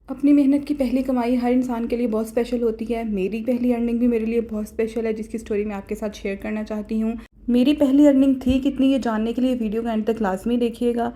अपनी मेहनत की पहली कमाई हर इंसान के लिए बहुत स्पेशल होती है। मेरी पहली अर्निंग भी मेरे लिए बहुत स्पेशल है, जिसकी स्टोरी मैं आपके साथ शेयर करना चाहती हूँ। मेरी पहली अर्निंग थी कितनी, ये जानने के लिए वीडियो को एंड तक लाजमी देखिएगा।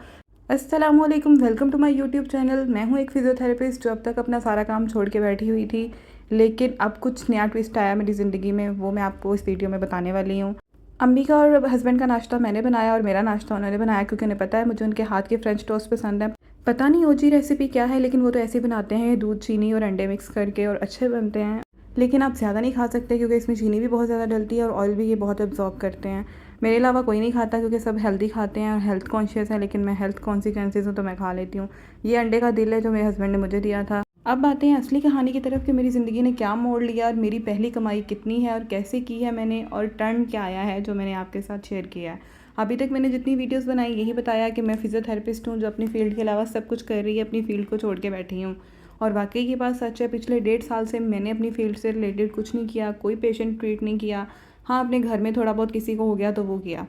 अस्सलामुअलैकुम, welcome to my YouTube channel. मैं हूँ एक फिजियोथेरेपिस्ट जो अब तक अपना सारा काम छोड़ के बैठी हुई थी, लेकिन अब कुछ नया ट्विस्ट आया मेरी ज़िंदगी में, वो मैं आपको इस वीडियो में बताने वाली हूँ। अम्मी का और हस्बैंड का नाश्ता मैंने बनाया और मेरा नाश्ता उन्होंने बनाया, क्योंकि उन्हें पता है मुझे उनके हाथ के फ्रेंच टोस्ट पसंद है। पता नहीं ओजी रेसिपी क्या है, लेकिन वो तो ऐसे बनाते हैं दूध, चीनी और अंडे मिक्स करके, और अच्छे बनते हैं। लेकिन आप ज़्यादा नहीं खा सकते, क्योंकि इसमें चीनी भी बहुत ज़्यादा डलती है और ऑयल भी ये बहुत एब्जॉर्ब करते हैं। मेरे अलावा कोई नहीं खाता, क्योंकि सब हेल्दी खाते हैं और हेल्थ कॉन्शियस है, लेकिन मैं हेल्थ कॉन्सिक्वेंसेज हूँ तो मैं खा लेती हूँ। ये अंडे का दिल है जो मेरे हस्बैंड ने मुझे दिया था। अब आते हैं असली कहानी की तरफ कि मेरी ज़िंदगी ने क्या मोड़ लिया और मेरी पहली कमाई कितनी है और कैसे की है मैंने, और टर्न क्या आया है जो मैंने आपके साथ शेयर किया है। अभी तक मैंने जितनी वीडियोस बनाई यही बताया कि मैं फिजियोथेरेपिस्ट हूँ जो अपनी फ़ील्ड के अलावा सब कुछ कर रही है, अपनी फ़ील्ड को छोड़ के बैठी हूँ। और वाकई की बात सच है, पिछले 1.5 साल से मैंने अपनी फ़ील्ड से रिलेटेड कुछ नहीं किया, कोई पेशेंट ट्रीट नहीं किया। हाँ, अपने घर में थोड़ा बहुत किसी को हो गया तो वो किया।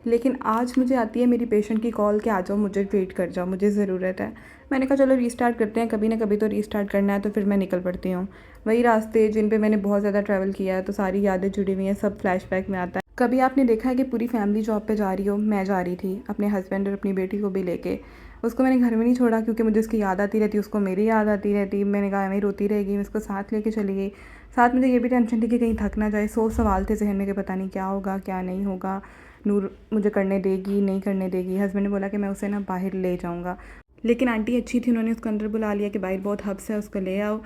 लेकिन आज मुझे आती है मेरी पेशेंट की कॉल कि आ जाओ, मुझे ट्रीट कर जाओ, मुझे ज़रूरत है। मैंने कहा चलो रीस्टार्ट करते हैं, कभी ना कभी तो रीस्टार्ट करना है, तो फिर मैं निकल पड़ती हूँ। वही रास्ते जिन पे मैंने बहुत ज़्यादा ट्रैवल किया है, तो सारी यादें जुड़ी हुई हैं, सब फ्लैशबैक में आता है। कभी आपने देखा है कि पूरी फैमिली जॉब पे जा रही हो, मैं जा रही थी अपने हस्बैंड और अपनी बेटी को भी लेके। उसको मैंने घर में नहीं छोड़ा, क्योंकि मुझे उसकी याद आती रहती, उसको मेरी याद आती रहती। मैंने कहा मैं रोती रहेगी, मैं उसको साथ लेके चली गई। साथ मुझे ये भी टेंशन थी कि कहीं थक ना जाए, 100 सवाल थे ज़हन में कि पता नहीं क्या होगा क्या नहीं होगा, नूर मुझे करने देगी नहीं करने देगी। हस्बैंड ने बोला कि मैं उसे ना बाहर ले जाऊँगा, लेकिन आंटी अच्छी थी, उन्होंने उसको अंदर बुला लिया कि बाहर बहुत हब्स है, उसको ले आओ।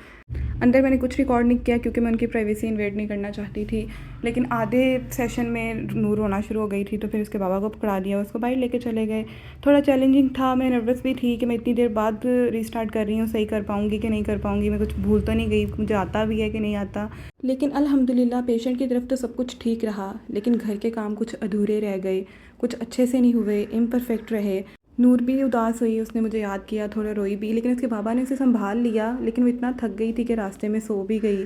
अंदर मैंने कुछ रिकॉर्ड नहीं किया, क्योंकि मैं उनकी प्राइवेसी इन्वेड नहीं करना चाहती थी। लेकिन आधे सेशन में नूर रोना शुरू हो गई थी, तो फिर उसके बाबा को पकड़ा दिया, उसको बाहर लेके चले गए। थोड़ा चैलेंजिंग था, मैं नर्वस भी थी कि मैं इतनी देर बाद रीस्टार्ट कर रही हूँ, सही कर पाऊँगी कि नहीं कर पाऊँगी, मैं कुछ भूल तो नहीं गई, मुझे आता भी है कि नहीं आता। लेकिन अल्हम्दुलिल्लाह पेशेंट की तरफ तो सब कुछ ठीक रहा, लेकिन घर के काम कुछ अधूरे रह गए, कुछ अच्छे से नहीं हुए, इम्परफेक्ट रहे। नूर भी उदास हुई, उसने मुझे याद किया, थोड़ा रोई भी, लेकिन उसके बाबा ने उसे संभाल लिया। लेकिन वो इतना थक गई थी कि रास्ते में सो भी गई।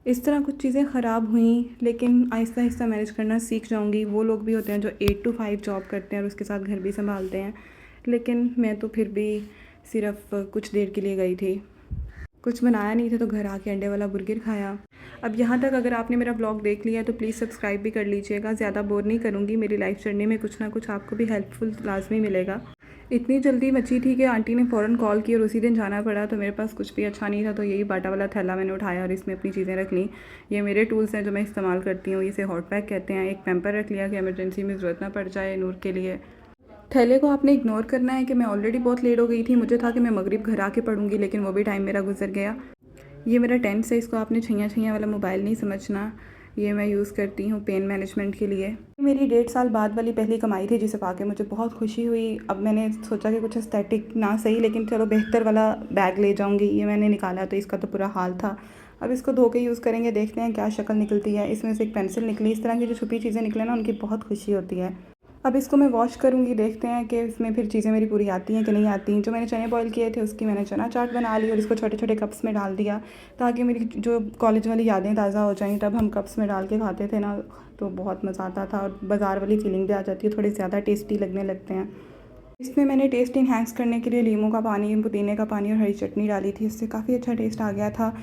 इस तरह कुछ चीज़ें ख़राब हुईं, लेकिन आहिस्ता आहिस्ता मैनेज करना सीख जाऊंगी। वो लोग भी होते हैं जो 8 to 5 जॉब करते हैं और उसके साथ घर भी संभालते हैं, लेकिन मैं तो फिर भी सिर्फ कुछ देर के लिए गई थी। कुछ बनाया नहीं था तो घर आके अंडे वाला बर्गर खाया। अब यहाँ तक अगर आपने मेरा ब्लॉग देख लिया है तो प्लीज़ सब्सक्राइब भी कर लीजिएगा। ज़्यादा बोर नहीं करूँगी, मेरी लाइफ जर्नी में कुछ ना कुछ आपको भी हेल्पफुल लाजमी मिलेगा। इतनी जल्दी मची थी कि आंटी ने फ़ौरन कॉल की और उसी दिन जाना पड़ा, तो मेरे पास कुछ भी अच्छा नहीं था, तो यही बाटा वाला थैला मैंने उठाया और इसमें अपनी चीज़ें रख लीं। ये मेरे टूल्स हैं जो मैं इस्तेमाल करती हूँ, इसे हॉट पैक कहते हैं। एक पैम्पर रख लिया कि इमरजेंसी में ज़रूरत ना पड़ जाए नूर के लिए। थैले को आपने इग्नोर करना है कि मैं ऑलरेडी बहुत लेट हो गई थी। मुझे था कि मैं मगरिब घर आके पढ़ूंगी, लेकिन वो भी टाइम मेरा गुजर गया। ये मेरा टेंस है, इसको आपने छैया छैया वाला मोबाइल नहीं समझना। ये मैं यूज़ करती हूँ पेन मैनेजमेंट के लिए। मेरी 1.5 साल बाद वाली पहली कमाई थी, जिसे पाके मुझे बहुत खुशी हुई। अब मैंने सोचा कि कुछ एस्थेटिक ना सही, लेकिन चलो बेहतर वाला बैग ले जाऊँगी। ये मैंने निकाला तो इसका तो पूरा हाल था। अब इसको धो के यूज़ करेंगे, देखते हैं क्या शक्ल निकलती है। इसमें से एक पेंसिल निकली। इस तरह की जो छुपी चीज़ें निकले ना, उनकी बहुत खुशी होती है। अब इसको मैं वॉश करूँगी, देखते हैं कि इसमें फिर चीज़ें मेरी पूरी आती हैं कि नहीं आती। जो मैंने चने बॉयल किए थे उसकी मैंने चना चाट बना ली और इसको छोटे छोटे कप्स में डाल दिया, ताकि मेरी जो कॉलेज वाली यादें ताज़ा हो जाएं। तब हम कप्स में डाल के खाते थे ना, तो बहुत मज़ा आता था और बाज़ार वाली फीलिंग भी आ जाती है, थोड़े ज़्यादा टेस्टी लगने लगते हैं। इसमें मैंने टेस्ट इन्हेंस करने के लिए नींबू का पानी, पुदीने का पानी और हरी चटनी डाली थी, इससे काफ़ी अच्छा टेस्ट आ गया था।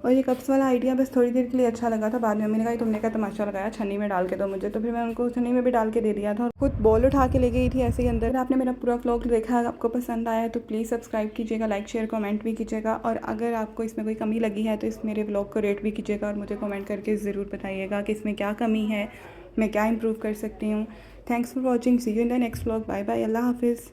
और ये कप्स वाला आइडिया बस थोड़ी देर के लिए अच्छा लगा था। बाद में मम्मी ने कहा तुमने क्या तमाशा लगाया, छन्नी में डाल के दो मुझे, तो फिर मैं उनको छन्नी में भी डाल के दे दिया था और खुद बॉल उठा के ले गई थी ऐसे ही अंदर। अगर आपने मेरा पूरा व्लॉग देखा, आपको पसंद आया तो प्लीज़ सब्सक्राइब कीजिएगा, लाइक शेयर कमेंट भी कीजिएगा। और अगर आपको इसमें कोई कमी लगी है तो इस मेरे व्लॉग को रेट भी कीजिएगा और मुझे कमेंट करके ज़रूर बताइएगा कि इसमें क्या कमी है, मैं क्या इम्प्रूव कर सकती हूँ। Thanks for watching, see you in the next vlog. Bye bye, अल्लाह हाफिज़।